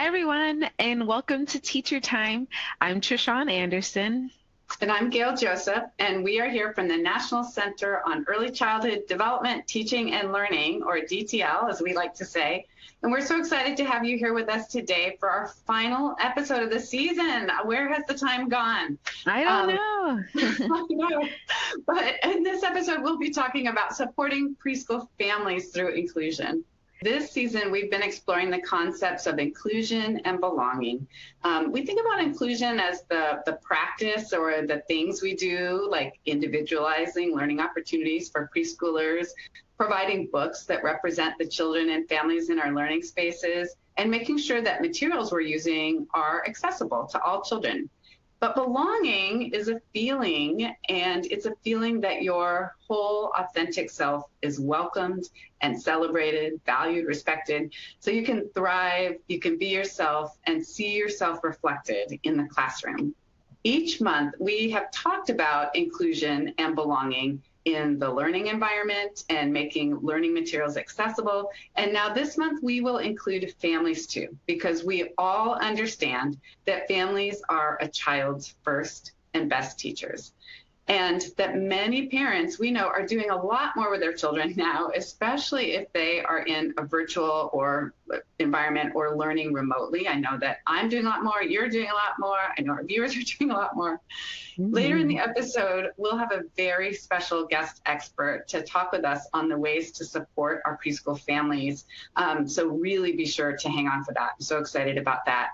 Hi, everyone, and welcome to Teacher Time. I'm Trishawn Anderson. And I'm Gail Joseph, and we are here from the National Center on Early Childhood Development, Teaching, and Learning, or DTL, as we like to say. And we're so excited to have you here with us today for our final episode of the season. Where has the time gone? I don't know. I know. But in this episode, we'll be talking about supporting preschool families through inclusion. This season, we've been exploring the concepts of inclusion and belonging. We think about inclusion as the practice or the things we do, like individualizing learning opportunities for preschoolers, providing books that represent the children and families in our learning spaces, and making sure that materials we're using are accessible to all children. But belonging is a feeling, and it's a feeling that your whole authentic self is welcomed and celebrated, valued, respected, so you can thrive, you can be yourself, and see yourself reflected in the classroom. Each month, we have talked about inclusion and belonging in the learning environment and making learning materials accessible. And now this month we will include families too, because we all understand that families are a child's first and best teachers. And that many parents we know are doing a lot more with their children now, especially if they are in a virtual or environment or learning remotely. I know that I'm doing a lot more, you're doing a lot more, I know our viewers are doing a lot more. Later in the episode, we'll have a very special guest expert to talk with us on the ways to support our preschool families. So really be sure to hang on for that. I'm so excited about that.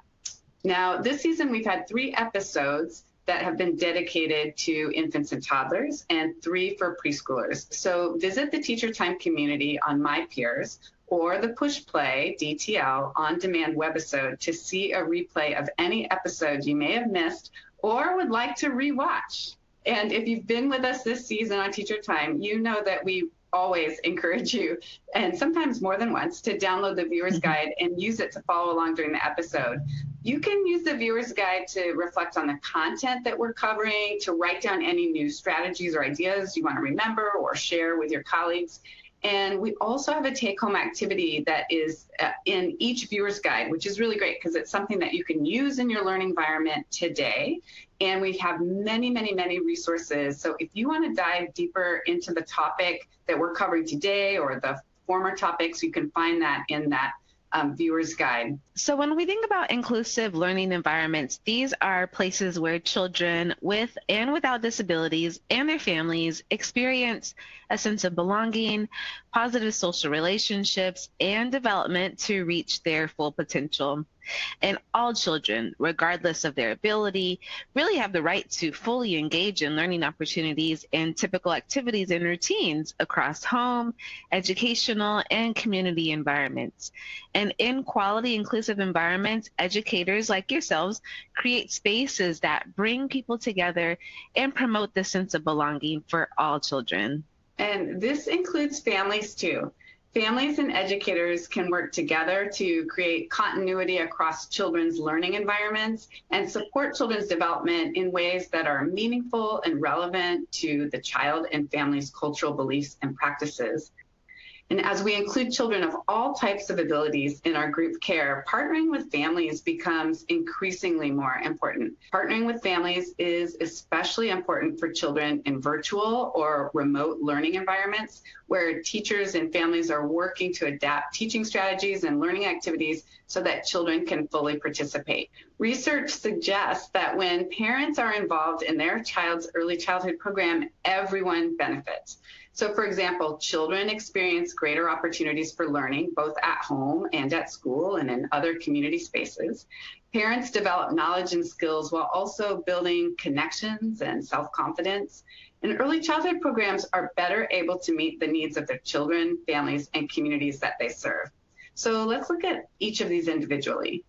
Now, this season, we've had 3 episodes that have been dedicated to infants and toddlers and 3 for preschoolers. So visit the Teacher Time community on My Peers or the Push Play DTL on-demand webisode to see a replay of any episode you may have missed or would like to rewatch. And if you've been with us this season on Teacher Time, you know that we always encourage you, and sometimes more than once, to download the viewer's guide and use it to follow along during the episode. You can use the viewer's guide to reflect on the content that we're covering, to write down any new strategies or ideas you want to remember or share with your colleagues. And we also have a take-home activity that is in each viewer's guide, which is really great because it's something that you can use in your learning environment today. And we have many, many, many resources. So if you want to dive deeper into the topic that we're covering today or the former topics, you can find that in that viewer's guide. So when we think about inclusive learning environments, these are places where children with and without disabilities and their families experience a sense of belonging, positive social relationships, and development to reach their full potential. And all children, regardless of their ability, really have the right to fully engage in learning opportunities and typical activities and routines across home, educational, and community environments. And in quality inclusive environments, educators like yourselves create spaces that bring people together and promote the sense of belonging for all children. And this includes families too. Families and educators can work together to create continuity across children's learning environments and support children's development in ways that are meaningful and relevant to the child and family's cultural beliefs and practices. And as we include children of all types of abilities in our group care, partnering with families becomes increasingly more important. Partnering with families is especially important for children in virtual or remote learning environments where teachers and families are working to adapt teaching strategies and learning activities so that children can fully participate. Research suggests that when parents are involved in their child's early childhood program, everyone benefits. So, for example, children experience greater opportunities for learning, both at home and at school and in other community spaces. Parents develop knowledge and skills while also building connections and self-confidence. And early childhood programs are better able to meet the needs of their children, families, and communities that they serve. So let's look at each of these individually.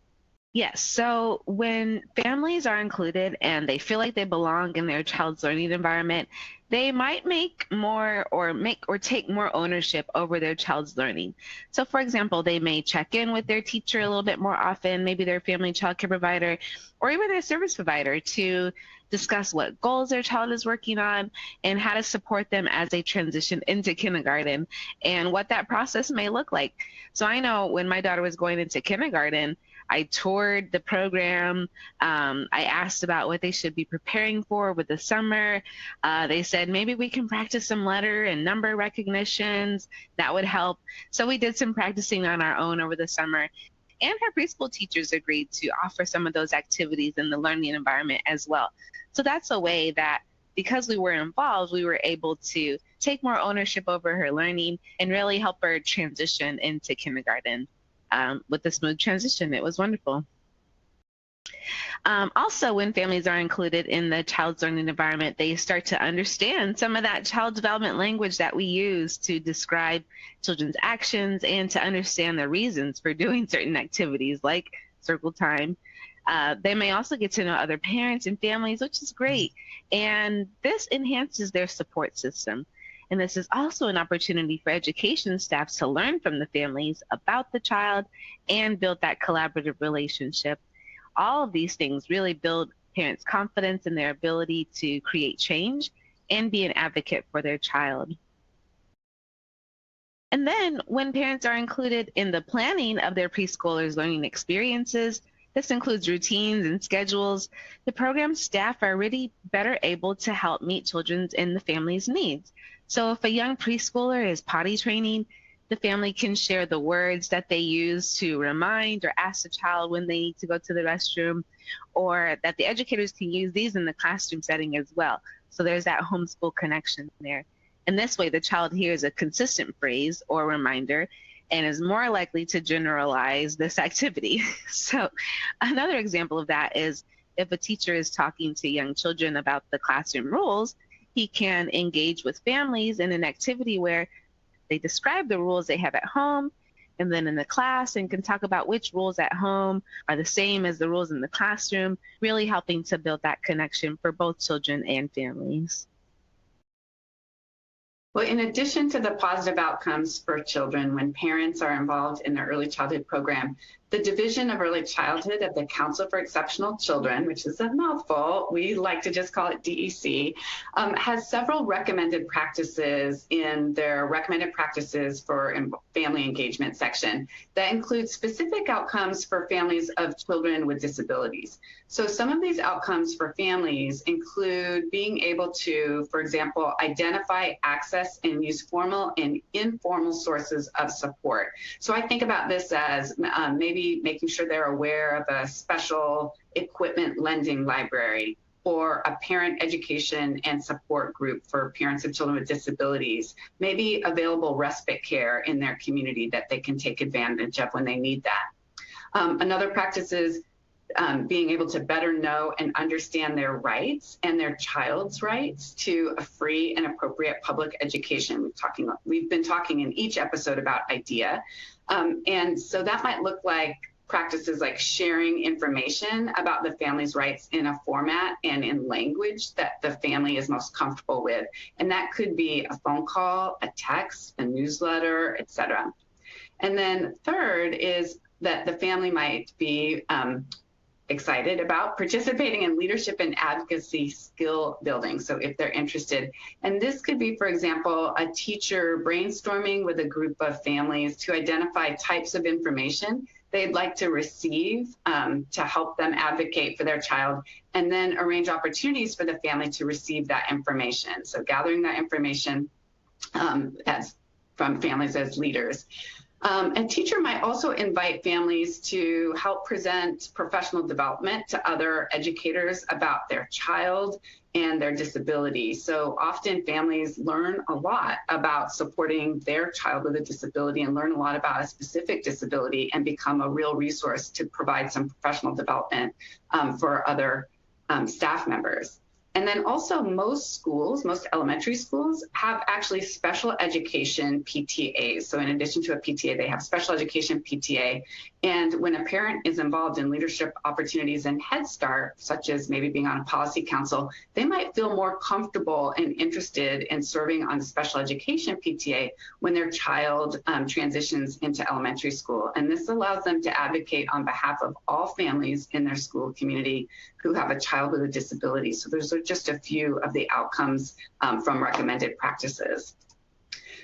Yes, so when families are included and they feel like they belong in their child's learning environment, they might make or take more ownership over their child's learning. So for example, they may check in with their teacher a little bit more often, maybe their family child care provider, or even their service provider to discuss what goals their child is working on, and how to support them as they transition into kindergarten and what that process may look like. So I know when my daughter was going into kindergarten, I toured the program. I asked about what they should be preparing for with the summer. They said maybe we can practice some letter and number recognitions. That would help. So we did some practicing on our own over the summer. And her preschool teachers agreed to offer some of those activities in the learning environment as well. So that's a way that, because we were involved, we were able to take more ownership over her learning and really help her transition into kindergarten with a smooth transition. It was wonderful. Also, when families are included in the child's learning environment, they start to understand some of that child development language that we use to describe children's actions and to understand the reasons for doing certain activities like circle time. They may also get to know other parents and families, which is great. And this enhances their support system. And this is also an opportunity for education staff to learn from the families about the child and build that collaborative relationship. All of these things really build parents' confidence in their ability to create change and be an advocate for their child. And then when parents are included in the planning of their preschoolers' learning experiences, this includes routines and schedules, the program staff are really better able to help meet children's and the family's needs. So if a young preschooler is potty training, the family can share the words that they use to remind or ask the child when they need to go to the restroom, or that the educators can use these in the classroom setting as well. So there's that homeschool connection there. And this way, the child hears a consistent phrase or reminder and is more likely to generalize this activity. So another example of that is if a teacher is talking to young children about the classroom rules, he can engage with families in an activity where they describe the rules they have at home and then in the class, and can talk about which rules at home are the same as the rules in the classroom, really helping to build that connection for both children and families. Well, in addition to the positive outcomes for children when parents are involved in the early childhood program, the Division of Early Childhood of the Council for Exceptional Children, which is a mouthful, we like to just call it DEC, has several recommended practices in their recommended practices for family engagement section that include specific outcomes for families of children with disabilities. So some of these outcomes for families include being able to, for example, identify, access, and use formal and informal sources of support. So I think about this as maybe making sure they're aware of a special equipment lending library or a parent education and support group for parents of children with disabilities, maybe available respite care in their community that they can take advantage of when they need that. Another practice is being able to better know and understand their rights and their child's rights to a free and appropriate public education. We've been talking in each episode about IDEA. And so that might look like practices like sharing information about the family's rights in a format and in language that the family is most comfortable with. And that could be a phone call, a text, a newsletter, etc. And then third is that the family might be excited about participating in leadership and advocacy skill building, so if they're interested. And this could be, for example, a teacher brainstorming with a group of families to identify types of information they'd like to receive to help them advocate for their child, and then arrange opportunities for the family to receive that information. So gathering that information as from families as leaders. A teacher might also invite families to help present professional development to other educators about their child and their disability. So often families learn a lot about supporting their child with a disability and learn a lot about a specific disability and become a real resource to provide some professional development for other staff members. And then also most schools, most elementary schools, have actually special education PTAs. So in addition to a PTA, they have special education PTA. And when a parent is involved in leadership opportunities in Head Start, such as maybe being on a policy council, they might feel more comfortable and interested in serving on special education PTA when their child transitions into elementary school. And this allows them to advocate on behalf of all families in their school community who have a child with a disability. So those are just a few of the outcomes from recommended practices.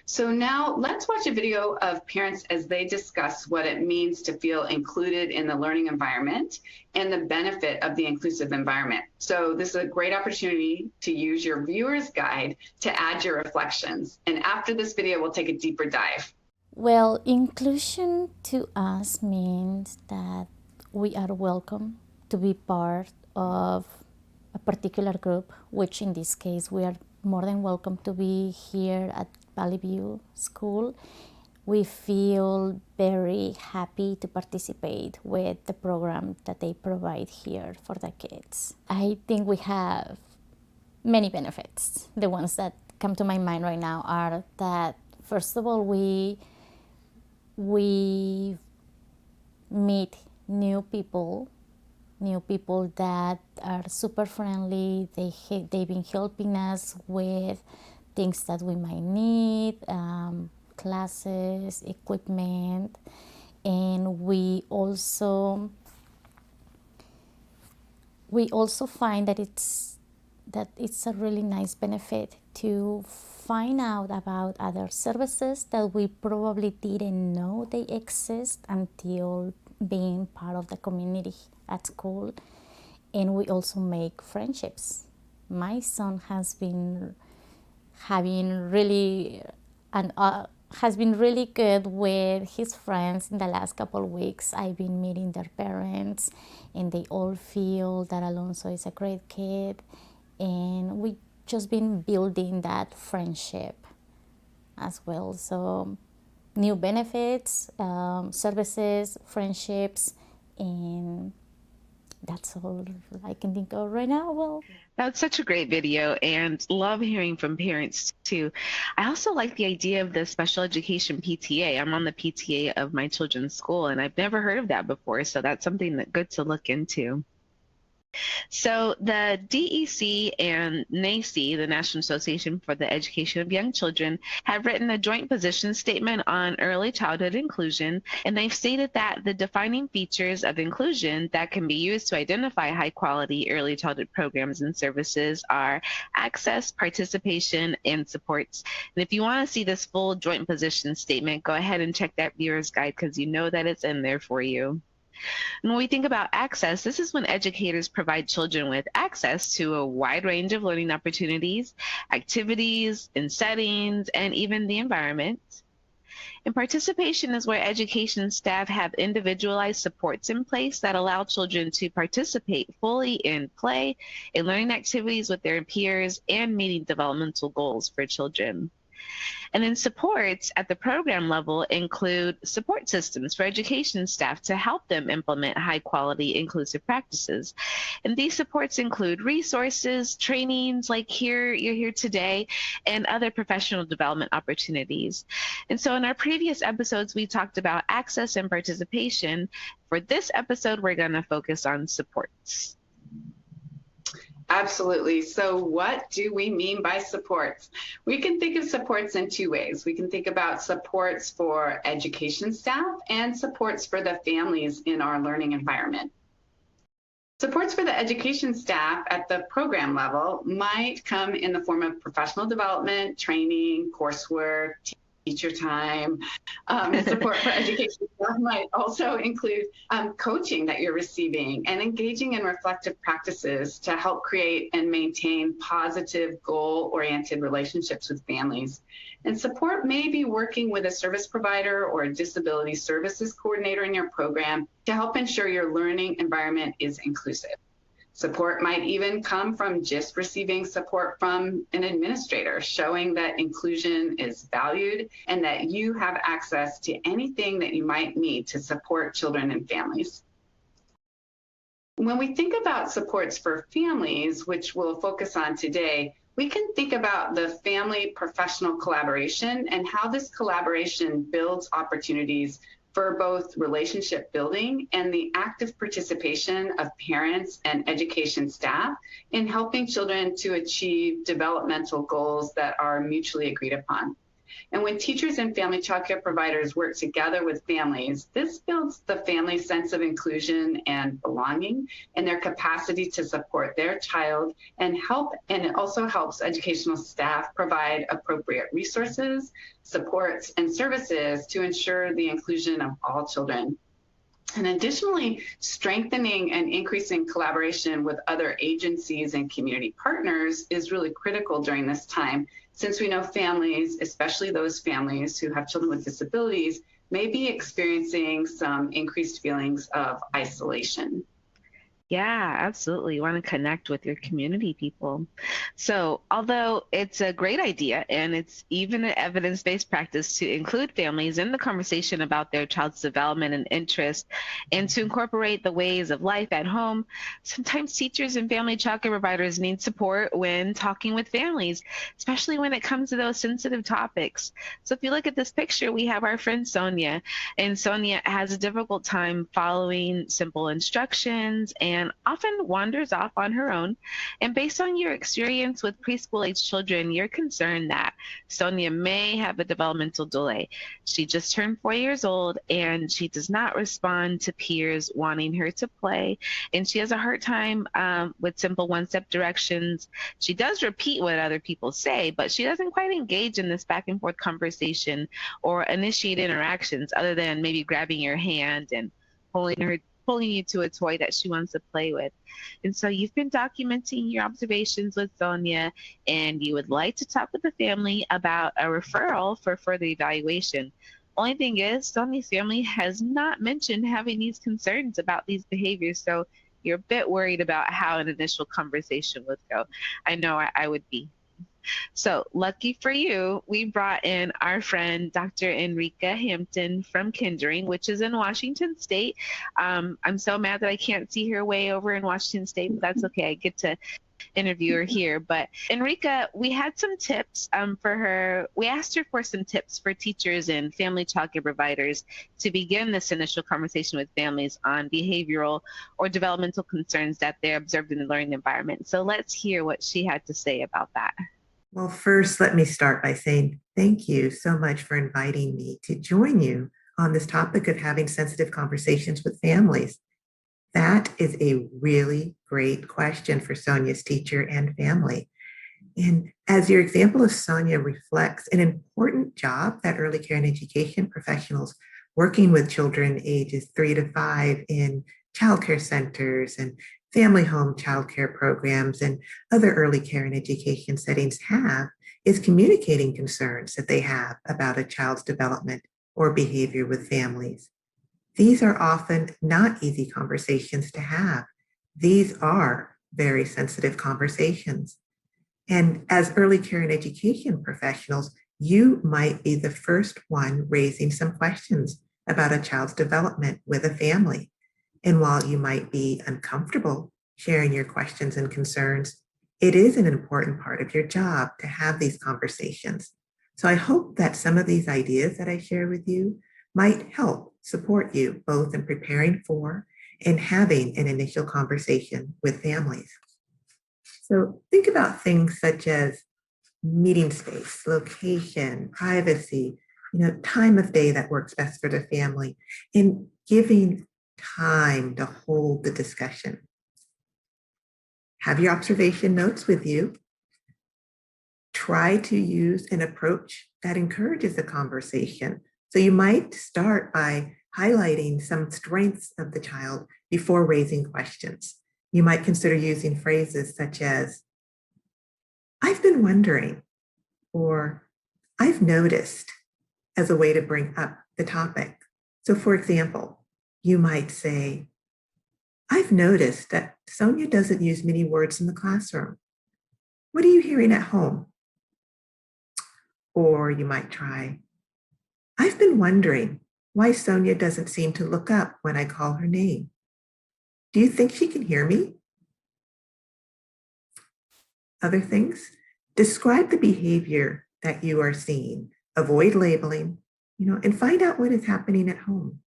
So now let's watch a video of parents as they discuss what it means to feel included in the learning environment and the benefit of the inclusive environment. So this is a great opportunity to use your viewer's guide to add your reflections. And after this video, we'll take a deeper dive. Well, inclusion to us means that we are welcome to be part of a particular group, which in this case we are more than welcome to be here at Valley View School. We feel very happy to participate with the program that they provide here for the kids. I think we have many benefits. The ones that come to my mind right now are that, first of all, we meet new people that are super friendly. They've been helping us with things that we might need, classes, equipment, and we also find that it's a really nice benefit to find out about other services that we probably didn't know they exist until being part of the community at school. And we also make friendships. My son has been really good with his friends in the last couple of weeks. I've been meeting their parents, and they all feel that Alonso is a great kid, and we just been building that friendship as well. So new benefits, services, friendships, and that's all I can think of right now. Well, that's such a great video, and love hearing from parents too. I also like the idea of the special education PTA. I'm on the PTA of my children's school, and I've never heard of that before, so that's something that's good to look into. So the DEC and NACE, the National Association for the Education of Young Children, have written a joint position statement on early childhood inclusion, and they've stated that the defining features of inclusion that can be used to identify high-quality early childhood programs and services are access, participation, and supports. And if you want to see this full joint position statement, go ahead and check that viewer's guide because you know that it's in there for you. And when we think about access, this is when educators provide children with access to a wide range of learning opportunities, activities, and settings, and even the environment. And participation is where education staff have individualized supports in place that allow children to participate fully in play, in learning activities with their peers, and meeting developmental goals for children. And then supports at the program level include support systems for education staff to help them implement high-quality inclusive practices. And these supports include resources, trainings like you're here today, and other professional development opportunities. And so in our previous episodes, we talked about access and participation. For this episode, we're going to focus on supports. Absolutely. So what do we mean by supports? We can think of supports in two ways. We can think about supports for education staff and supports for the families in our learning environment. Supports for the education staff at the program level might come in the form of professional development, training, coursework, teacher time. Support for education staff might also include coaching that you're receiving and engaging in reflective practices to help create and maintain positive, goal-oriented relationships with families. And support may be working with a service provider or a disability services coordinator in your program to help ensure your learning environment is inclusive. Support might even come from just receiving support from an administrator, showing that inclusion is valued and that you have access to anything that you might need to support children and families. When we think about supports for families, which we'll focus on today, we can think about the family professional collaboration and how this collaboration builds opportunities for both relationship building and the active participation of parents and education staff in helping children to achieve developmental goals that are mutually agreed upon. And when teachers and family childcare providers work together with families, this builds the family's sense of inclusion and belonging and their capacity to support their child and it also helps educational staff provide appropriate resources, supports, and services to ensure the inclusion of all children. And additionally, strengthening and increasing collaboration with other agencies and community partners is really critical during this time, since we know families, especially those families who have children with disabilities, may be experiencing some increased feelings of isolation. Yeah, absolutely. You want to connect with your community people. So, although it's a great idea and it's even an evidence-based practice to include families in the conversation about their child's development and interest and to incorporate the ways of life at home, sometimes teachers and family childcare providers need support when talking with families, especially when it comes to those sensitive topics. So, if you look at this picture, we have our friend Sonia, and Sonia has a difficult time following simple instructions and often wanders off on her own. And based on your experience with preschool age children, you're concerned that Sonia may have a developmental delay. She just turned 4 years old and she does not respond to peers wanting her to play. And she has a hard time with simple one-step directions. She does repeat what other people say, but she doesn't quite engage in this back and forth conversation or initiate interactions other than maybe grabbing your hand and pulling you to a toy that she wants to play with. And so you've been documenting your observations with Sonia, and you would like to talk with the family about a referral for further evaluation. Only thing is, Sonia's family has not mentioned having these concerns about these behaviors, so you're a bit worried about how an initial conversation would go. I know I would be. So lucky for you, we brought in our friend, Dr. Enrica Hampton from Kindering, which is in Washington State. I'm so mad that I can't see her way over in Washington State, but that's okay. I get to interview her here. But Enrica, we had some tips for her. We asked her for some tips for teachers and family childcare providers to begin this initial conversation with families on behavioral or developmental concerns that they observed in the learning environment. So let's hear what she had to say about that. Well, first, let me start by saying thank you so much for inviting me to join you on this topic of having sensitive conversations with families. That is a really great question for Sonia's teacher and family. And as your example of Sonia reflects an important job that early care and education professionals working with children ages 3 to 5 in childcare centers and family home childcare programs and other early care and education settings have is communicating concerns that they have about a child's development or behavior with families. These are often not easy conversations to have. These are very sensitive conversations. And as early care and education professionals, you might be the first one raising some questions about a child's development with a family. And while you might be uncomfortable sharing your questions and concerns, it is an important part of your job to have these conversations. So I hope that some of these ideas that I share with you might help support you both in preparing for and having an initial conversation with families. So think about things such as meeting space, location, privacy, time of day that works best for the family, and giving time to hold the discussion. Have your observation notes with you. Try to use an approach that encourages the conversation. So you might start by highlighting some strengths of the child before raising questions. You might consider using phrases such as, I've been wondering, or I've noticed, as a way to bring up the topic. So for example, you might say, I've noticed that Sonia doesn't use many words in the classroom. What are you hearing at home? Or you might try, I've been wondering why Sonia doesn't seem to look up when I call her name. Do you think she can hear me? Other things? Describe the behavior that you are seeing. Avoid labeling, and find out what is happening at home.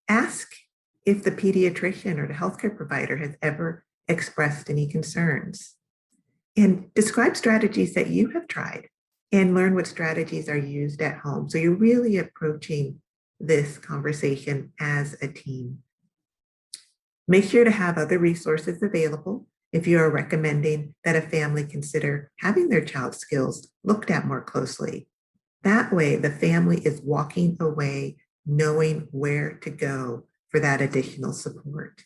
Ask if the pediatrician or the healthcare provider has ever expressed any concerns. And describe strategies that you have tried and learn what strategies are used at home. So you're really approaching this conversation as a team. Make sure to have other resources available if you are recommending that a family consider having their child's skills looked at more closely. That way, the family is walking away knowing where to go for that additional support.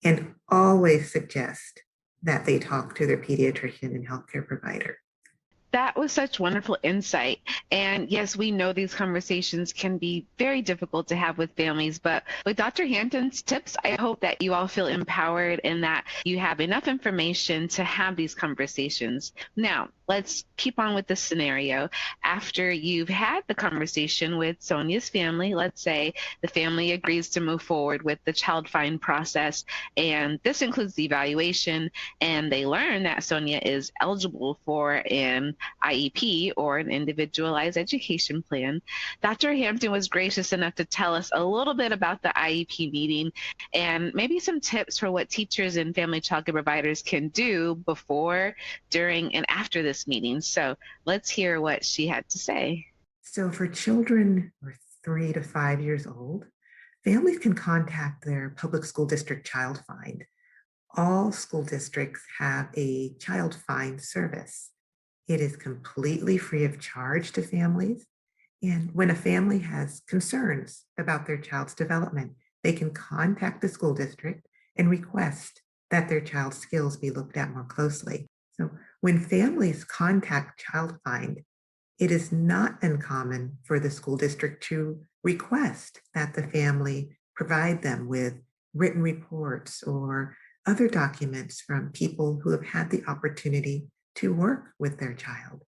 And always suggest that they talk to their pediatrician and healthcare provider. That was such wonderful insight. And yes, we know these conversations can be very difficult to have with families, but with Dr. Hampton's tips, I hope that you all feel empowered and that you have enough information to have these conversations. Now, let's keep on with the scenario. After you've had the conversation with Sonia's family, let's say the family agrees to move forward with the child find process, and this includes the evaluation, and they learn that Sonia is eligible for an IEP or an individualized education plan. Dr. Hampton was gracious enough to tell us a little bit about the IEP meeting and maybe some tips for what teachers and family childcare providers can do before, during, and after this meeting. So let's hear what she had to say. So for children who are 3 to 5 years old, families can contact their public school district child find. All school districts have a child find service. It is completely free of charge to families. And when a family has concerns about their child's development, they can contact the school district and request that their child's skills be looked at more closely. So when families contact Child Find, it is not uncommon for the school district to request that the family provide them with written reports or other documents from people who have had the opportunity to work with their child.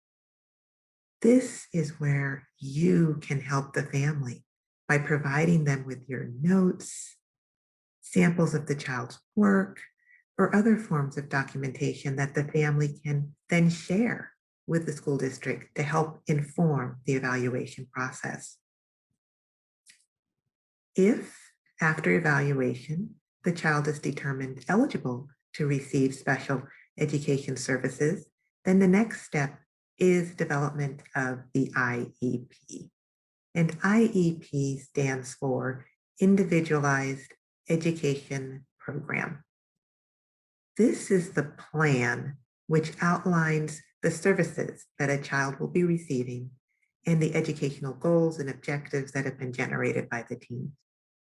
This is where you can help the family by providing them with your notes, samples of the child's work, or other forms of documentation that the family can then share with the school district to help inform the evaluation process. If, after evaluation, the child is determined eligible to receive special education services, then the next step is development of the IEP. And IEP stands for Individualized Education Program. This is the plan which outlines the services that a child will be receiving and the educational goals and objectives that have been generated by the team.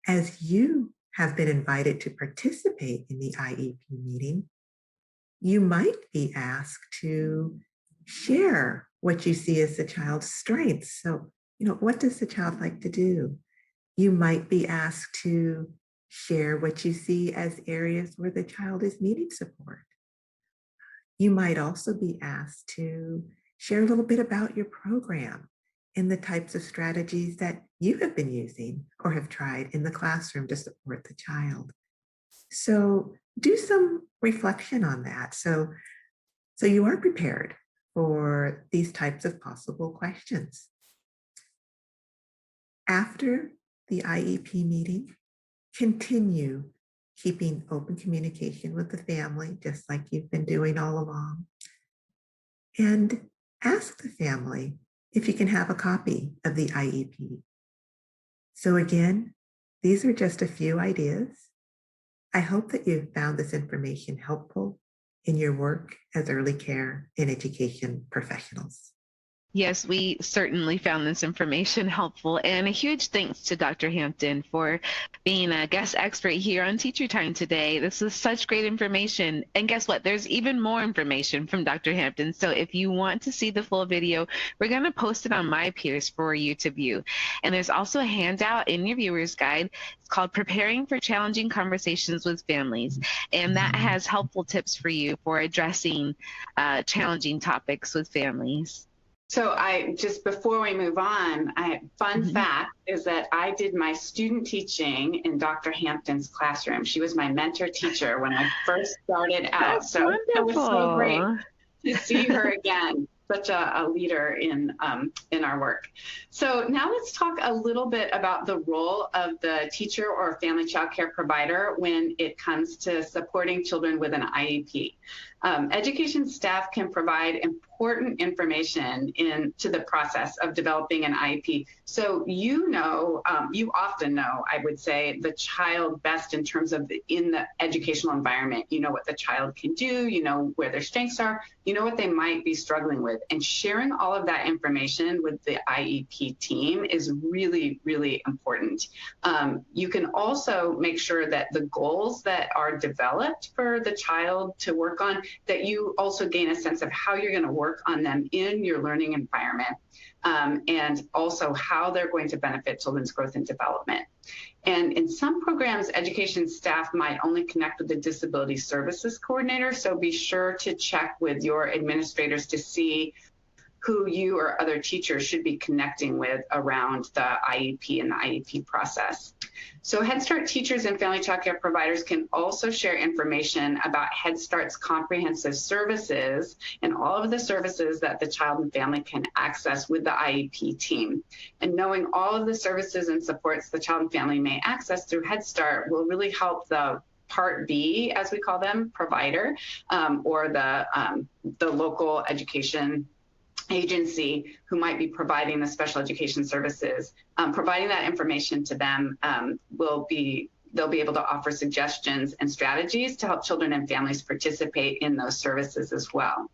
As you have been invited to participate in the IEP meeting, you might be asked to share what you see as the child's strengths. So, what does the child like to do? You might be asked to share what you see as areas where the child is needing support. You might also be asked to share a little bit about your program and the types of strategies that you have been using or have tried in the classroom to support the child. So do some reflection on that. So you are prepared for these types of possible questions. After the IEP meeting, continue keeping open communication with the family, just like you've been doing all along. And ask the family if you can have a copy of the IEP. So again, these are just a few ideas. I hope that you've found this information helpful in your work as early care and education professionals. Yes, we certainly found this information helpful, and a huge thanks to Dr. Hampton for being a guest expert here on Teacher Time today. This is such great information, and guess what? There's even more information from Dr. Hampton, so if you want to see the full video, we're going to post it on My Peers for you to view. And there's also a handout in your viewer's guide. It's called Preparing for Challenging Conversations with Families, and that has helpful tips for you for addressing challenging topics with families. So just before we move on, fun fact is that I did my student teaching in Dr. Hampton's classroom. She was my mentor teacher when I first started out. That's So wonderful. it was so great to see her again. Such a leader in our work. So now let's talk a little bit about the role of the teacher or family child care provider when it comes to supporting children with an IEP. Education staff can provide important information into the process of developing an IEP. So you often know, I would say, the child best in terms of in the educational environment. You know what the child can do, you know where their strengths are, you know what they might be struggling with. And sharing all of that information with the IEP team is really, really important. You can also make sure that the goals that are developed for the child to work on, that you also gain a sense of how you're going to work on them in your learning environment, and also how they're going to benefit children's growth and development. And in some programs, education staff might only connect with the disability services coordinator, so be sure to check with your administrators to see who you or other teachers should be connecting with around the IEP and the IEP process. So Head Start teachers and family child care providers can also share information about Head Start's comprehensive services and all of the services that the child and family can access with the IEP team. And knowing all of the services and supports the child and family may access through Head Start will really help the Part B, as we call them, provider, or the local education agency who might be providing the special education services. Providing that information to them they'll be able to offer suggestions and strategies to help children and families participate in those services as well.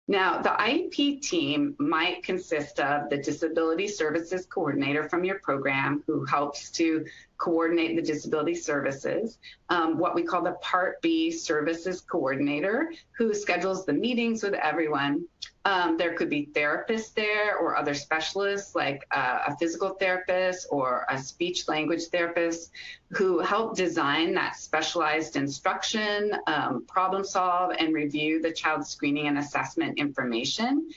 Now, the IEP team might consist of the disability services coordinator from your program who helps to coordinate the disability services, what we call the Part B services coordinator who schedules the meetings with everyone. There could be therapists there or other specialists like a physical therapist or a speech language therapist who help design that specialized instruction, problem solve, and review the child's screening and assessment information.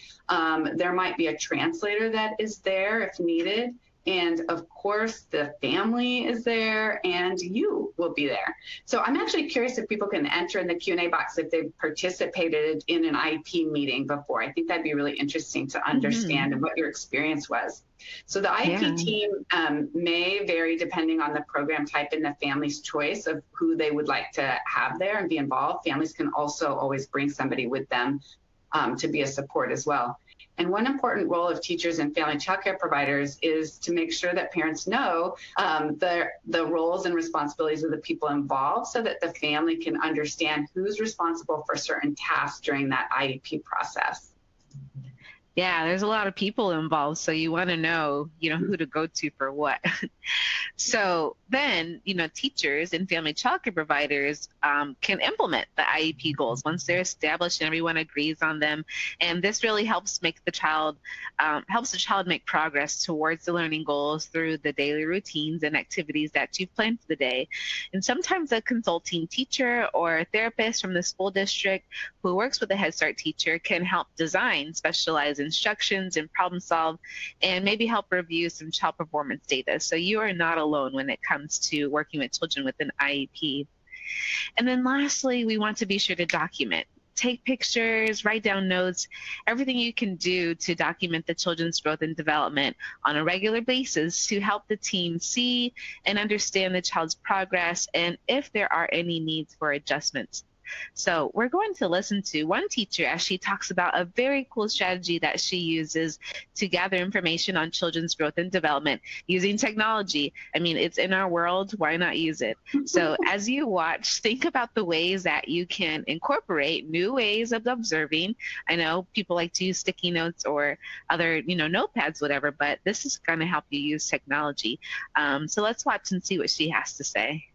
There might be a translator that is there if needed. And of course, the family is there and you will be there. So I'm actually curious if people can enter in the Q&A box if they've participated in an IEP meeting before. I think that'd be really interesting to understand and what your experience was. So the IEP team may vary depending on the program type and the family's choice of who they would like to have there and be involved. Families can also always bring somebody with them to be a support as well. And one important role of teachers and family child care providers is to make sure that parents know the roles and responsibilities of the people involved so that the family can understand who's responsible for certain tasks during that IEP process. Yeah, there's a lot of people involved, so you want to know, who to go to for what. So then, teachers and family child care providers can implement the IEP goals once they're established and everyone agrees on them. And this really helps the child make progress towards the learning goals through the daily routines and activities that you've planned for the day. And sometimes a consulting teacher or a therapist from the school district who works with a Head Start teacher can help design specialized instructions and problem solve and maybe help review some child performance data. So you are not alone when it comes to working with children with an IEP. And then lastly, we want to be sure to document. Take pictures, write down notes, everything you can do to document the children's growth and development on a regular basis to help the team see and understand the child's progress and if there are any needs for adjustments. So we're going to listen to one teacher as she talks about a very cool strategy that she uses to gather information on children's growth and development using technology. I mean, it's in our world, why not use it? So as you watch, think about the ways that you can incorporate new ways of observing. I know people like to use sticky notes or other, notepads, whatever, but this is going to help you use technology. So let's watch and see what she has to say.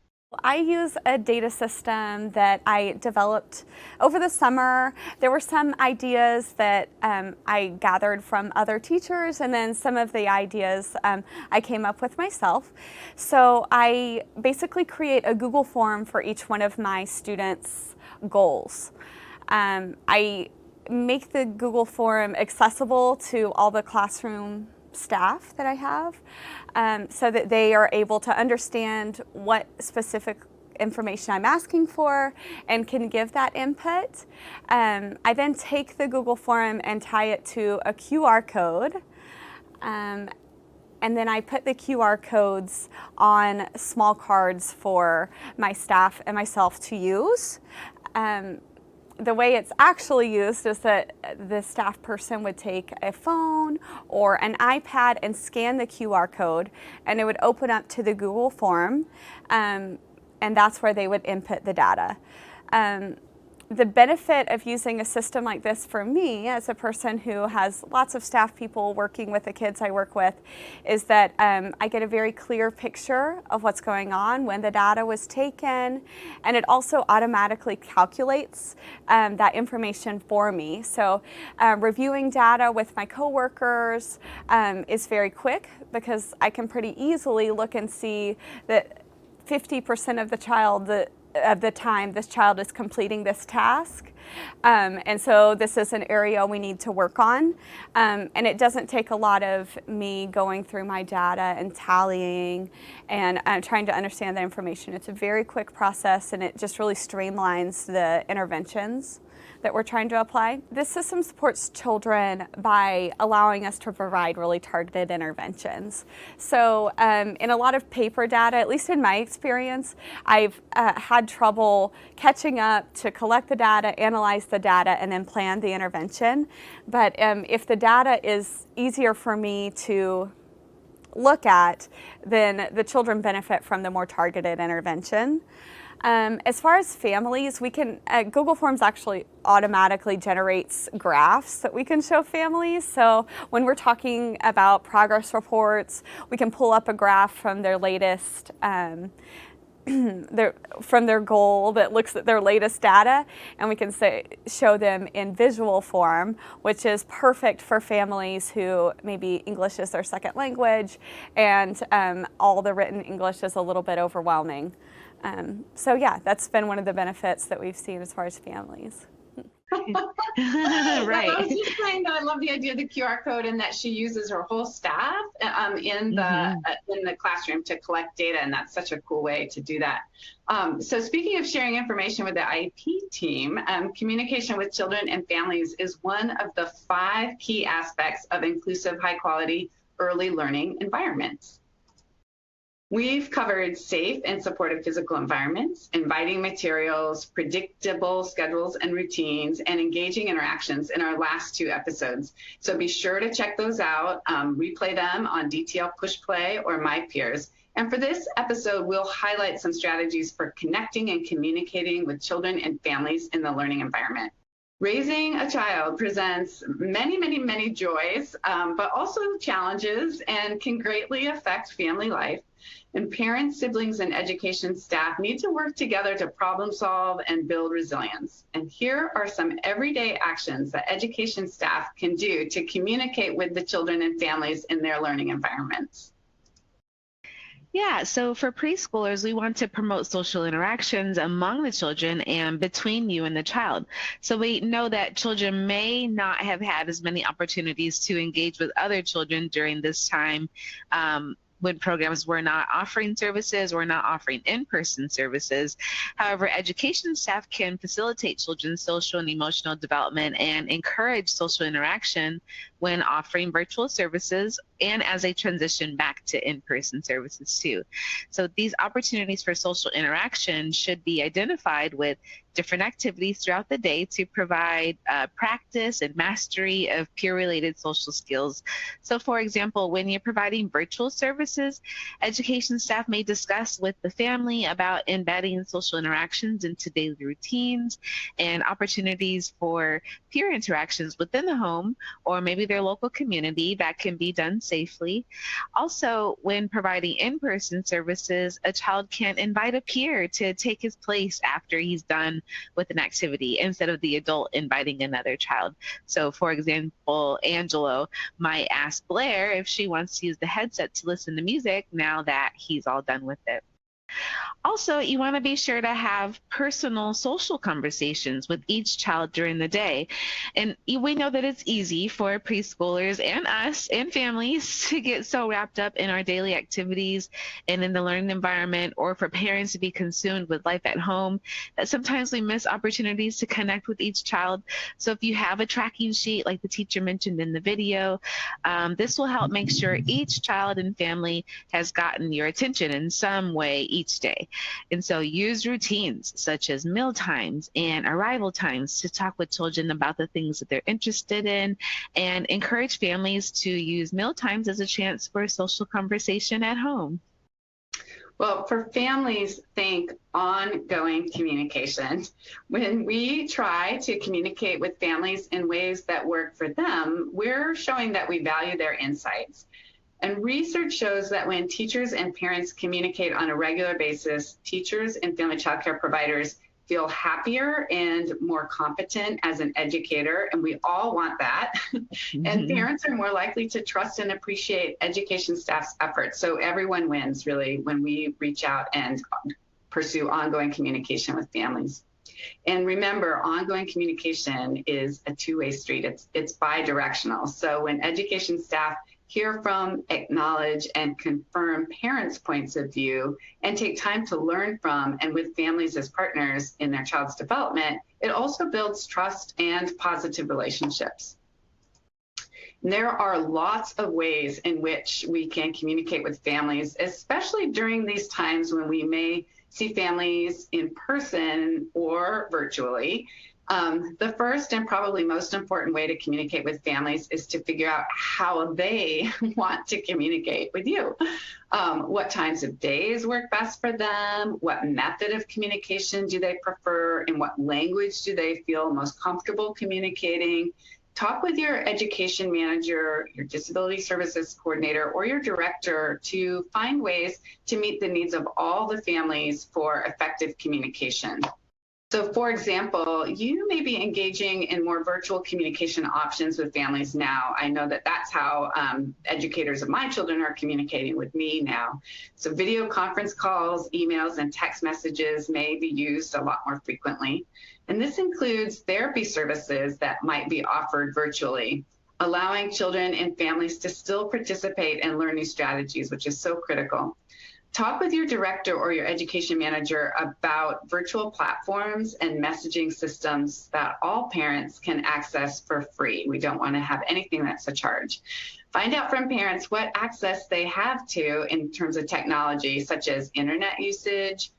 I use a data system that I developed over the summer. There were some ideas that I gathered from other teachers, and then some of the ideas I came up with myself. So I basically create a Google form for each one of my students' goals. I make the Google form accessible to all the classroom staff that I have, so that they are able to understand what specific information I'm asking for and can give that input. I then take the Google form and tie it to a QR code. And then I put the QR codes on small cards for my staff and myself to use. The way it's actually used is that the staff person would take a phone or an iPad and scan the QR code, and it would open up to the Google form, and that's where they would input the data. The benefit of using a system like this for me, as a person who has lots of staff people working with the kids I work with, is that I get a very clear picture of what's going on when the data was taken, and it also automatically calculates that information for me. So reviewing data with my coworkers is very quick, because I can pretty easily look and see that 50% of the time this child is completing this task. And so this is an area we need to work on. And it doesn't take a lot of me going through my data and tallying and trying to understand the information. It's a very quick process, and it just really streamlines the interventions that we're trying to apply. This system supports children by allowing us to provide really targeted interventions. So in a lot of paper data, at least in my experience, I've had trouble catching up to collect the data, analyze the data, and then plan the intervention. But if the data is easier for me to look at, then the children benefit from the more targeted intervention. As far as families, we can, Google Forms actually automatically generates graphs that we can show families. So when we're talking about progress reports, we can pull up a graph from their latest, from their goal that looks at their latest data, and we can show them in visual form, which is perfect for families who maybe English is their second language, and all the written English is a little bit overwhelming. So yeah, that's been one of the benefits that we've seen as far as families. Right. I was just saying that I love the idea of the QR code, and that she uses her whole staff in the classroom to collect data, and that's such a cool way to do that. So speaking of sharing information with the IEP team, communication with children and families is one of the 5 key aspects of inclusive, high-quality early learning environments. We've covered safe and supportive physical environments, inviting materials, predictable schedules and routines, and engaging interactions in our last 2 episodes. So be sure to check those out, replay them on DTL Push Play or My Peers. And for this episode, we'll highlight some strategies for connecting and communicating with children and families in the learning environment. Raising a child presents many, many, many joys, but also challenges, and can greatly affect family life. And parents, siblings, and education staff need to work together to problem solve and build resilience. And here are some everyday actions that education staff can do to communicate with the children and families in their learning environments. Yeah, so for preschoolers, we want to promote social interactions among the children and between you and the child. So we know that children may not have had as many opportunities to engage with other children during this time, when programs were not offering services or not offering in-person services. However, education staff can facilitate children's social and emotional development and encourage social interaction when offering virtual services and as they transition back to in-person services too. So these opportunities for social interaction should be identified with different activities throughout the day to provide practice and mastery of peer-related social skills. So for example, when you're providing virtual services, education staff may discuss with the family about embedding social interactions into daily routines and opportunities for peer interactions within the home or maybe their local community that can be done safely. Also, when providing in-person services, a child can invite a peer to take his place after he's done with an activity instead of the adult inviting another child. So for example, Angelo might ask Blair if she wants to use the headset to listen to music now that he's all done with it. Also, you want to be sure to have personal social conversations with each child during the day. And we know that it's easy for preschoolers and us and families to get so wrapped up in our daily activities and in the learning environment, or for parents to be consumed with life at home, that sometimes we miss opportunities to connect with each child. So if you have a tracking sheet like the teacher mentioned in the video, this will help make sure each child and family has gotten your attention in some way each day. And so use routines such as meal times and arrival times to talk with children about the things that they're interested in, and encourage families to use meal times as a chance for social conversation at home. Well, for families, think ongoing communication. When we try to communicate with families in ways that work for them, we're showing that we value their insights. And research shows that when teachers and parents communicate on a regular basis, teachers and family child care providers feel happier and more competent as an educator, and we all want that. And parents are more likely to trust and appreciate education staff's efforts. So everyone wins, really, when we reach out and pursue ongoing communication with families. And remember, ongoing communication is a two-way street. It's bi-directional. So when education staff hear from, acknowledge, and confirm parents' points of view, and take time to learn from and with families as partners in their child's development, it also builds trust and positive relationships. And there are lots of ways in which we can communicate with families, especially during these times when we may see families in person or virtually. The first and probably most important way to communicate with families is to figure out how they want to communicate with you. What times of days work best for them? What method of communication do they prefer? And what language do they feel most comfortable communicating? Talk with your education manager, your disability services coordinator, or your director to find ways to meet the needs of all the families for effective communication. So, for example, you may be engaging in more virtual communication options with families now. I know that that's how educators of my children are communicating with me now. So video conference calls, emails, and text messages may be used a lot more frequently. And this includes therapy services that might be offered virtually, allowing children and families to still participate and learn new strategies, which is so critical. Talk with your director or your education manager about virtual platforms and messaging systems that all parents can access for free. We don't want to have anything that's a charge. Find out from parents what access they have to in terms of technology, such as internet usage,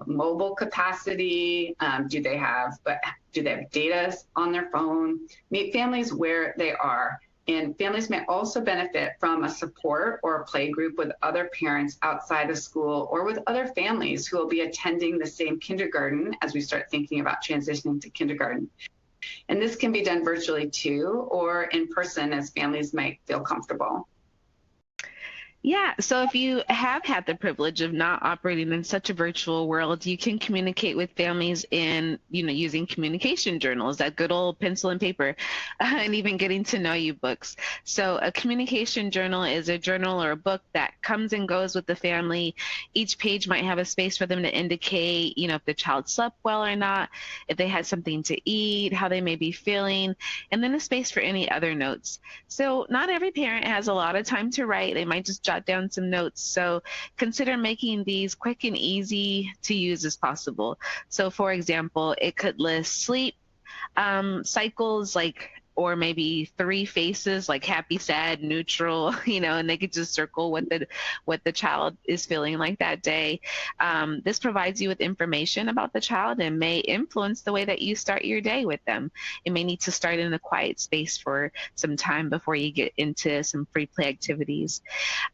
mobile capacity, do they have data on their phone? Meet families where they are. And families may also benefit from a support or a play group with other parents outside of school, or with other families who will be attending the same kindergarten as we start thinking about transitioning to kindergarten. And this can be done virtually too, or in person as families might feel comfortable. Yeah, so if you have had the privilege of not operating in such a virtual world, you can communicate with families in, using communication journals, that good old pencil and paper, and even getting to know you books. So a communication journal is a journal or a book that comes and goes with the family. Each page might have a space for them to indicate, if the child slept well or not, if they had something to eat, how they may be feeling, and then a space for any other notes. So not every parent has a lot of time to write. They might just jot down some notes. So consider making these quick and easy to use as possible. So for example, it could list sleep cycles, or maybe 3 faces, like happy, sad, neutral, and they could just circle what the child is feeling like that day. This provides you with information about the child and may influence the way that you start your day with them. You may need to start in a quiet space for some time before you get into some free play activities.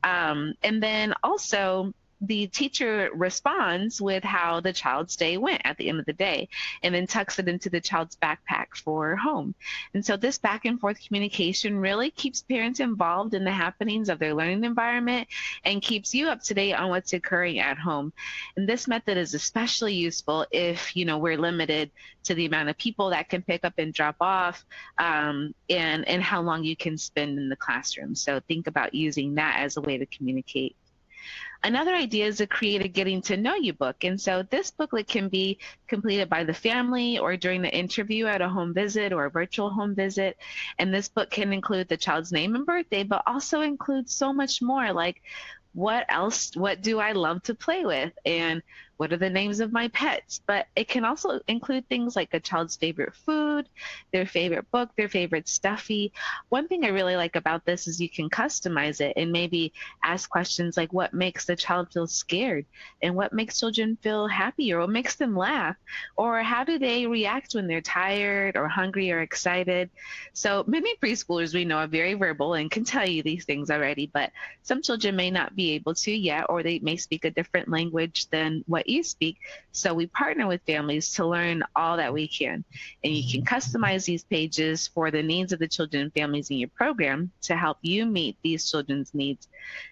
And then also, the teacher responds with how the child's day went at the end of the day, and then tucks it into the child's backpack for home. And so this back and forth communication really keeps parents involved in the happenings of their learning environment and keeps you up to date on what's occurring at home. And this method is especially useful if, we're limited to the amount of people that can pick up and drop off, and how long you can spend in the classroom. So think about using that as a way to communicate. Another idea is to create a getting to know you book. And so this booklet can be completed by the family or during the interview at a home visit or a virtual home visit. And this book can include the child's name and birthday, but also include so much more, like what do I love to play with? And what are the names of my pets? But it can also include things like a child's favorite food, their favorite book, their favorite stuffy. One thing I really like about this is you can customize it and maybe ask questions like what makes the child feel scared, and what makes children feel happy, or what makes them laugh, or how do they react when they're tired or hungry or excited. So many preschoolers we know are very verbal and can tell you these things already, but some children may not be able to yet, or they may speak a different language than what you speak. So we partner with families to learn all that we can. And you can customize these pages for the needs of the children and families in your program to help you meet these children's needs.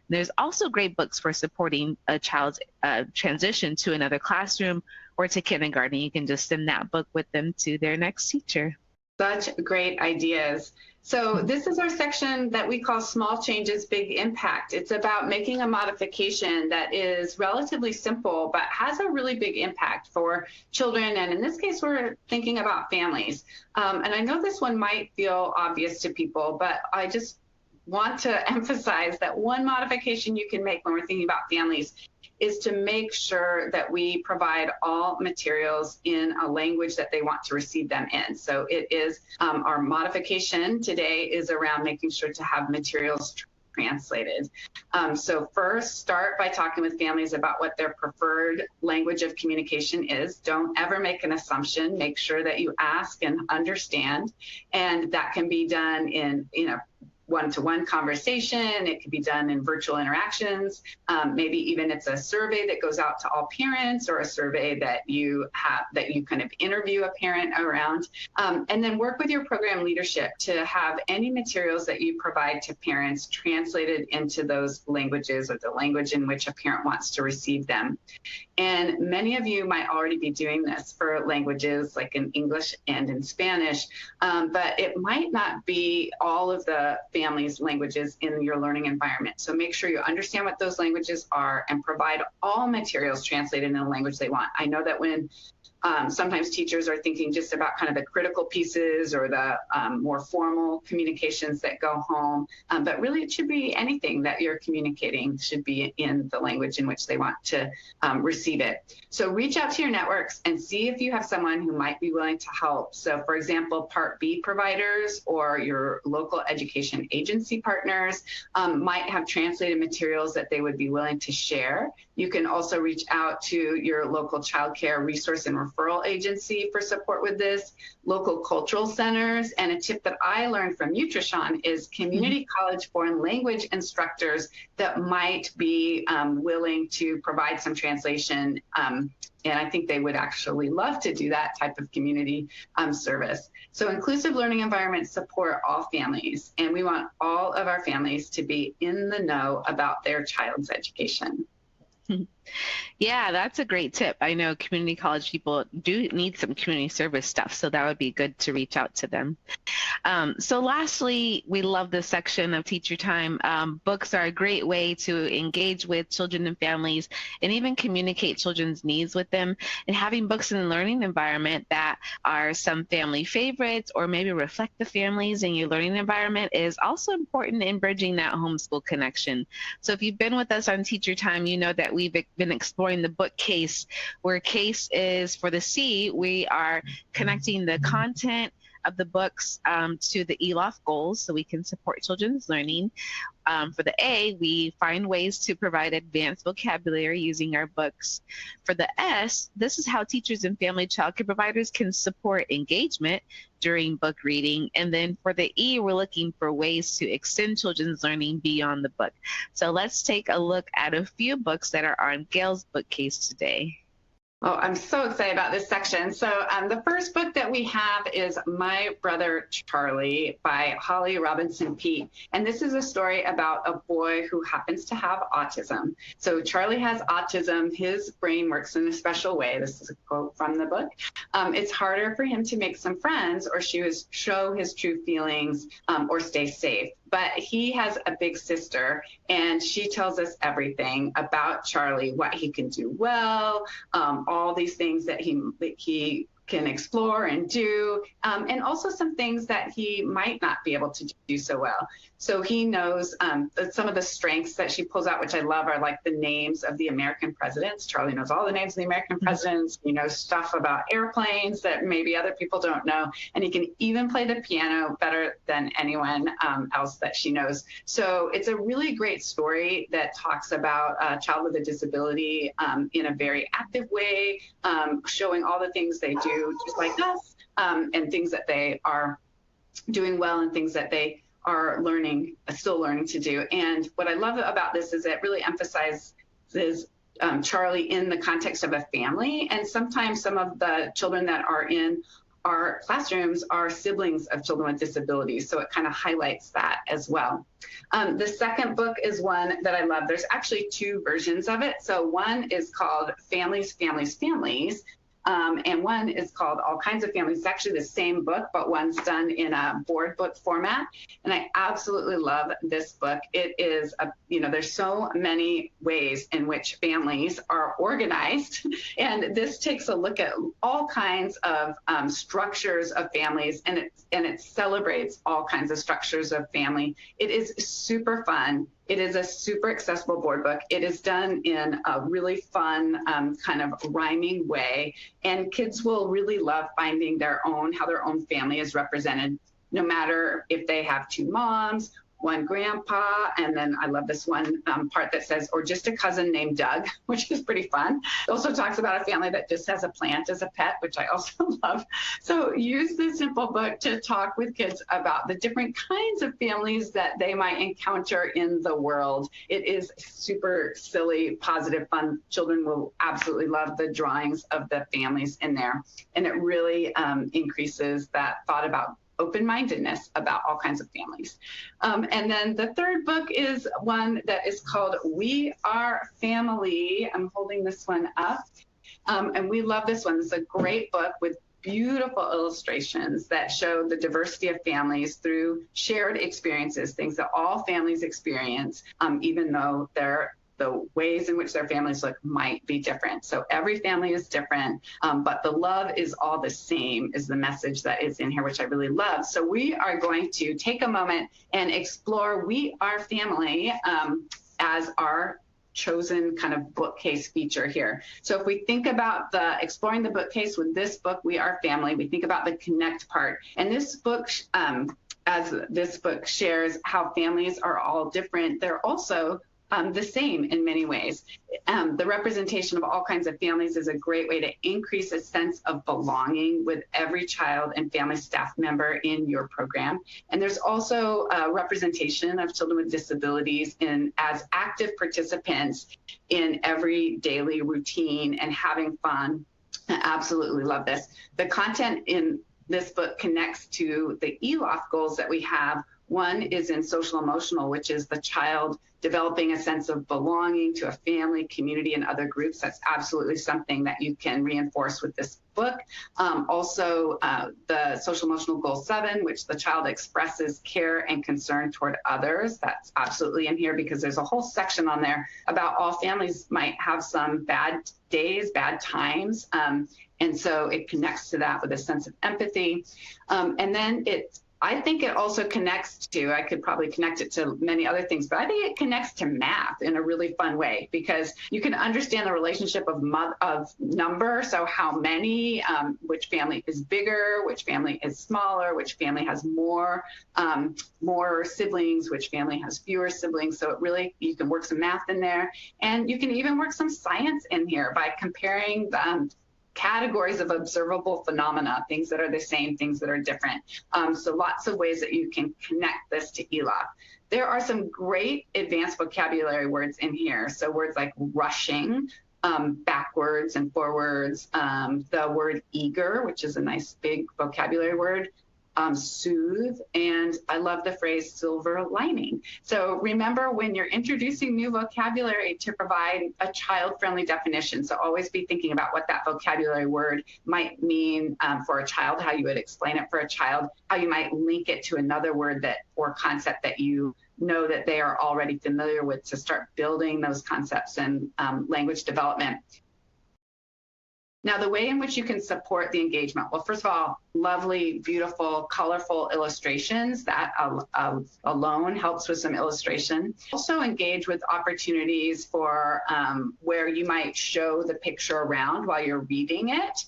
There's also great books for supporting a child's transition to another classroom or to kindergarten. You can just send that book with them to their next teacher. Such great ideas. So this is our section that we call Small Changes, Big Impact. It's about making a modification that is relatively simple, but has a really big impact for children. And in this case, we're thinking about families. And I know this one might feel obvious to people, but I just want to emphasize that one modification you can make when we're thinking about families is to make sure that we provide all materials in a language that they want to receive them in. So it is our modification today is around making sure to have materials translated. So first, start by talking with families about what their preferred language of communication is. Don't ever make an assumption. Make sure that you ask and understand, and that can be done in a one-to-one conversation. It could be done in virtual interactions. Maybe even it's a survey that goes out to all parents, or a survey that you kind of interview a parent around. And then work with your program leadership to have any materials that you provide to parents translated into those languages, or the language in which a parent wants to receive them. And many of you might already be doing this for languages like in English and in Spanish, but it might not be all of the family's languages in your learning environment. So make sure you understand what those languages are and provide all materials translated in the language they want. I know that when sometimes teachers are thinking just about kind of the critical pieces or the more formal communications that go home, but really it should be anything that you're communicating should be in the language in which they want to receive it. So reach out to your networks and see if you have someone who might be willing to help. So for example, Part B providers or your local education agency partners might have translated materials that they would be willing to share. You can also reach out to your local childcare resource and referral agency for support with this, local cultural centers. And a tip that I learned from you, Trishan, is community college foreign language instructors that might be willing to provide some translation. And I think they would actually love to do that type of community service. So inclusive learning environments support all families, and we want all of our families to be in the know about their child's education. Yeah, that's a great tip. I know community college people do need some community service stuff, so that would be good to reach out to them. So lastly, we love this section of Teacher Time. Books are a great way to engage with children and families and even communicate children's needs with them. And having books in the learning environment that are some family favorites or maybe reflect the families in your learning environment is also important in bridging that homeschool connection. So if you've been with us on Teacher Time, you know that we've been exploring the book CASE, where CASE is for the C. We are connecting the content of the books to the ELOF goals so we can support children's learning. For the A, we find ways to provide advanced vocabulary using our books. For the S, this is how teachers and family childcare providers can support engagement during book reading. And then for the E, we're looking for ways to extend children's learning beyond the book. So let's take a look at a few books that are on Gail's bookcase today. Oh, I'm so excited about this section. So the first book that we have is My Brother Charlie by Holly Robinson Peete. And this is a story about a boy who happens to have autism. So Charlie has autism. His brain works in a special way. This is a quote from the book. It's harder for him to make some friends or show his true feelings or stay safe. but he has a big sister, and she tells us everything about Charlie, what he can do well, all these things that he can explore and do, and also some things that he might not be able to do so well. So he knows some of the strengths that she pulls out, which I love, are like the names of the American presidents. Charlie knows all the names of the American presidents. He knows stuff about airplanes that maybe other people don't know. And he can even play the piano better than anyone else that she knows. So it's a really great story that talks about a child with a disability in a very active way, showing all the things they do just like us, and things that they are doing well and things that they are still learning to do. And what I love about this is it really emphasizes Charlie in the context of a family. And sometimes some of the children that are in our classrooms are siblings of children with disabilities. So it kind of highlights that as well. The second book is one that I love. There's actually two versions of it. So one is called Families, Families, Families. And one is called All Kinds of Families. It's actually the same book, but one's done in a board book format. And I absolutely love this book. It is, there's so many ways in which families are organized. And this takes a look at all kinds of structures of families, and it celebrates all kinds of structures of family. It is super fun. It is a super accessible board book. It is done in a really fun kind of rhyming way, and kids will really love finding how their own family is represented, no matter if they have two moms, one grandpa, and then I love this one part that says, or just a cousin named Doug, which is pretty fun. It also talks about a family that just has a plant as a pet, which I also love. So use this simple book to talk with kids about the different kinds of families that they might encounter in the world. It is super silly, positive, fun. Children will absolutely love the drawings of the families in there. And it really increases that thought about open-mindedness about all kinds of families. And then the third book is one that is called We Are Family. I'm holding this one up. And we love this one. It's a great book with beautiful illustrations that show the diversity of families through shared experiences, things that all families experience, even though the ways in which their families look might be different. So every family is different, but the love is all the same is the message that is in here, which I really love. So we are going to take a moment and explore We Are Family as our chosen kind of bookcase feature here. So if we think about exploring the bookcase with this book, We Are Family, we think about the connect part. And this book, as this book shares how families are all different, they're also the same in many ways. The representation of all kinds of families is a great way to increase a sense of belonging with every child and family staff member in your program. And there's also a representation of children with disabilities as active participants in every daily routine and having fun. I absolutely love this. The content in this book connects to the ELOF goals that we have. One is in social emotional, which is the child developing a sense of belonging to a family, community, and other groups. That's absolutely something that you can reinforce with this book. Also, the social emotional goal 7, which the child expresses care and concern toward others. That's absolutely in here because there's a whole section on there about all families might have some bad days, bad times. And so it connects to that with a sense of empathy. And then I think it also connects to, I could probably connect it to many other things, but I think it connects to math in a really fun way because you can understand the relationship of number. So how many, which family is bigger, which family is smaller, which family has more siblings, which family has fewer siblings. So you can work some math in there, and you can even work some science in here by comparing categories of observable phenomena, things that are the same, things that are different. So lots of ways that you can connect this to ELOF. There are some great advanced vocabulary words in here. So words like rushing, backwards and forwards, the word eager, which is a nice big vocabulary word, soothe, and I love the phrase silver lining. So remember, when you're introducing new vocabulary, to provide a child-friendly definition. So always be thinking about what that vocabulary word might mean for a child, how you would explain it for a child, how you might link it to another word that or concept that you know that they are already familiar with, to start building those concepts and language development. Now, the way in which you can support the engagement, well, first of all, lovely, beautiful, colorful illustrations. That alone helps with some illustration. Also engage with opportunities for where you might show the picture around while you're reading it.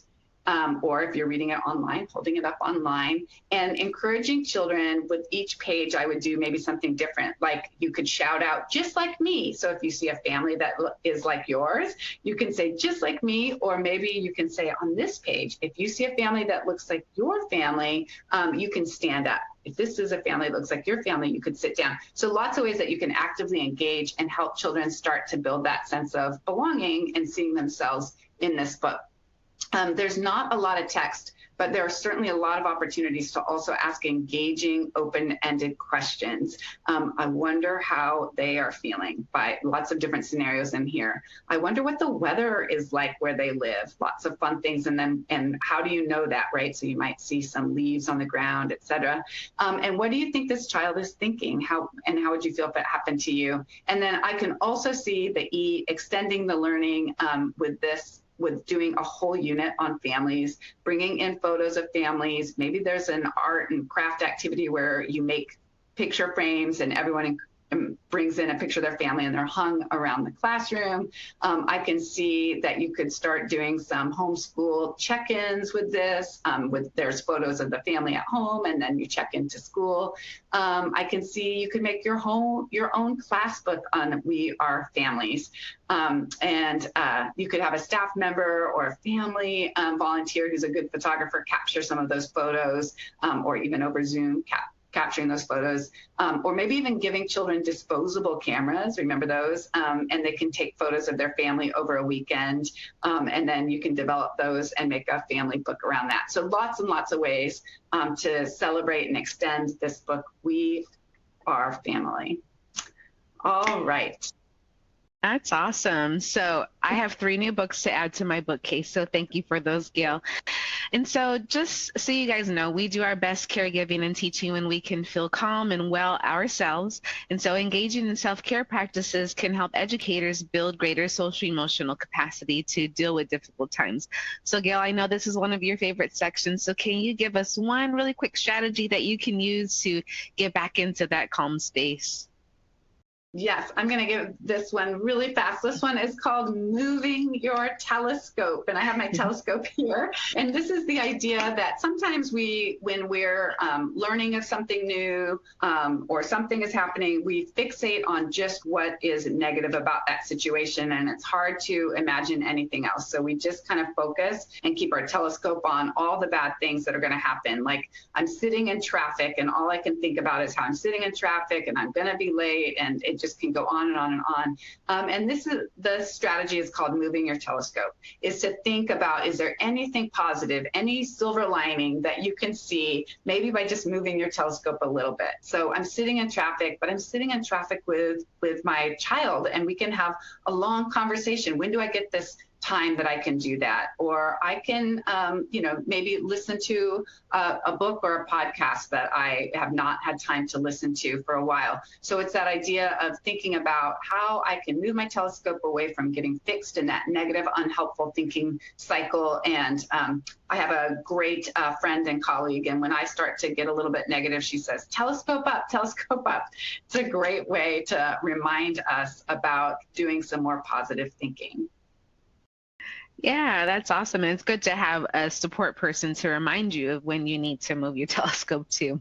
Or if you're reading it online, holding it up online, and encouraging children with each page. I would do maybe something different, like you could shout out, just like me. So if you see a family that is like yours, you can say, just like me, or maybe you can say on this page, if you see a family that looks like your family, you can stand up. If this is a family that looks like your family, you could sit down. So lots of ways that you can actively engage and help children start to build that sense of belonging and seeing themselves in this book. There's not a lot of text, but there are certainly a lot of opportunities to also ask engaging, open-ended questions. I wonder how they are feeling, by lots of different scenarios in here. I wonder what the weather is like where they live. Lots of fun things, and how do you know that, right? So you might see some leaves on the ground, etc. And what do you think this child is thinking? How would you feel if it happened to you? And then I can also see the E, extending the learning with doing a whole unit on families, bringing in photos of families. Maybe there's an art and craft activity where you make picture frames and everyone brings in a picture of their family and they're hung around the classroom. I can see that you could start doing some homeschool check-ins with this, there's photos of the family at home and then you check into school. I can see you could make your own class book on We Are Families. And you could have a staff member or a family volunteer who's a good photographer capture some of those photos, or even over Zoom capturing those photos, or maybe even giving children disposable cameras, remember those, and they can take photos of their family over a weekend, and then you can develop those and make a family book around that. So lots and lots of ways to celebrate and extend this book, We Are Family. All right. That's awesome. So I have 3 new books to add to my bookcase. So thank you for those, Gail. And so just so you guys know, we do our best caregiving and teaching when we can feel calm and well ourselves. And so engaging in self-care practices can help educators build greater social emotional capacity to deal with difficult times. So Gail, I know this is one of your favorite sections. So can you give us one really quick strategy that you can use to get back into that calm space? Yes, I'm going to give this one really fast. This one is called Moving Your Telescope. And I have my telescope here. And this is the idea that sometimes when we're learning of something new or something is happening, we fixate on just what is negative about that situation. And it's hard to imagine anything else. So we just kind of focus and keep our telescope on all the bad things that are going to happen. Like I'm sitting in traffic and all I can think about is how I'm sitting in traffic and I'm going to be late, and it just can go on and on and on. And the strategy is called Moving Your Telescope, is to think about, is there anything positive, any silver lining that you can see, maybe by just moving your telescope a little bit. So I'm sitting in traffic, but I'm sitting in traffic with my child, and we can have a long conversation. When do I get this time that I can do that? Or I can, maybe listen to a book or a podcast that I have not had time to listen to for a while. So it's that idea of thinking about how I can move my telescope away from getting fixed in that negative, unhelpful thinking cycle. And I have a great friend and colleague, and when I start to get a little bit negative, she says, telescope up, telescope up. It's a great way to remind us about doing some more positive thinking. Yeah, that's awesome. And it's good to have a support person to remind you of when you need to move your telescope too.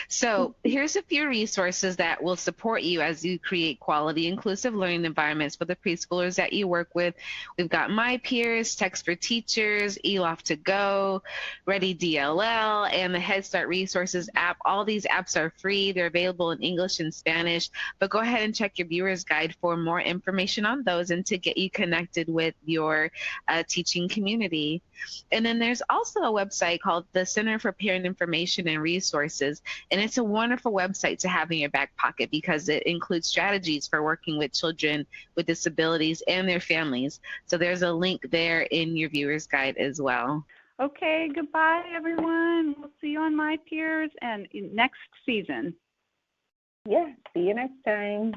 So here's a few resources that will support you as you create quality, inclusive learning environments for the preschoolers that you work with. We've got My Peers, Text for Teachers, eLoft to Go, Ready DLL, and the Head Start Resources app. All these apps are free. They're available in English and Spanish, but go ahead and check your viewer's guide for more information on those and to get you connected with your teaching community. And then there's also a website called the Center for Parent Information and Resources, and it's a wonderful website to have in your back pocket because it includes strategies for working with children with disabilities and their families. So there's a link there in your viewer's guide as well. Okay, goodbye, everyone. We'll see you on My Peers and next season. Yeah, see you next time.